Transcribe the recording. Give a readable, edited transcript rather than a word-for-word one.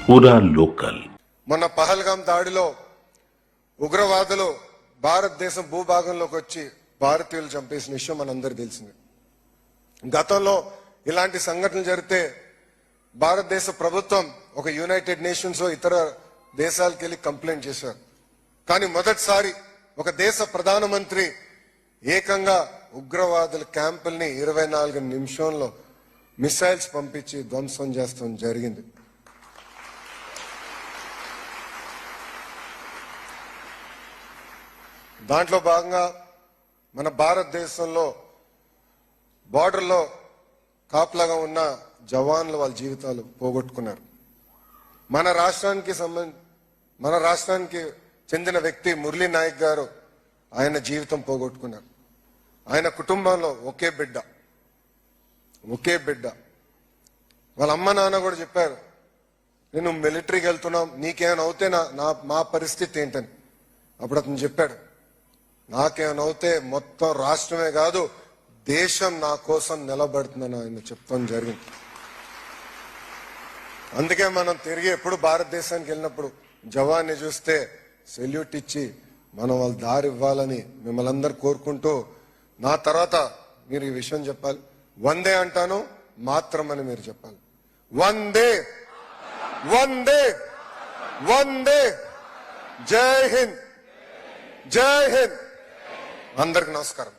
పూరా లోకల్. మొన్న పహల్గాం దాడిలో ఉగ్రవాదులు భారతదేశం భూభాగంలోకి వచ్చి భారతీయులు చంపేసిన విషయం మనందరికీ తెలిసింది. గతంలో ఇలాంటి సంఘటనలు జరిగితే భారతదేశ ప్రభుత్వం ఒక యునైటెడ్ నేషన్స్ ఇతర దేశాలకు వెళ్ళి కంప్లైంట్ చేశారు. కానీ మొదటిసారి ఒక దేశ ప్రధానమంత్రి ఏకంగా ఉగ్రవాదుల క్యాంపుల్ని 24 నిమిషంలో మిసైల్స్ పంపించి ధ్వంసం చేస్తాం జరిగింది. దాంట్లో భాగంగా మన భారతదేశంలో బార్డర్లో కాపలాగా ఉన్న జవాన్లు వాళ్ళ జీవితాలు పోగొట్టుకున్నారు. మన రాష్ట్రానికి చెందిన వ్యక్తి మురళీ నాయక్ గారు ఆయన జీవితం పోగొట్టుకున్నారు. ఆయన కుటుంబంలో ఒకే బిడ్డ వాళ్ళ అమ్మ నాన్న కూడా చెప్పారు, నేను మిలిటరీకి వెళ్తున్నాం, నీకేమైనా అవుతే మా పరిస్థితి ఏంటని. అప్పుడు అతను చెప్పాడు, నాకేమైనా అవుతే మొత్తం రాష్ట్రమే కాదు దేశం నా కోసం నిలబడుతుందని ఆయన చెప్తాం జరిగింది. అందుకే మనం తిరిగి ఎప్పుడు భారతదేశానికి వెళ్ళినప్పుడు జవాన్ని చూస్తే సెల్యూట్ ఇచ్చి మనం వాళ్ళ దారి ఇవ్వాలని మిమ్మల్ని అందరు కోరుకుంటూ, నా తర్వాత మీరు ఈ విషయం చెప్పాలి. వందే అంటాను, మాత్రం అని మీరు చెప్పాలి. వందే వందే వందే. జై హింద్, జై హింద్. అందరికి నమస్కారం.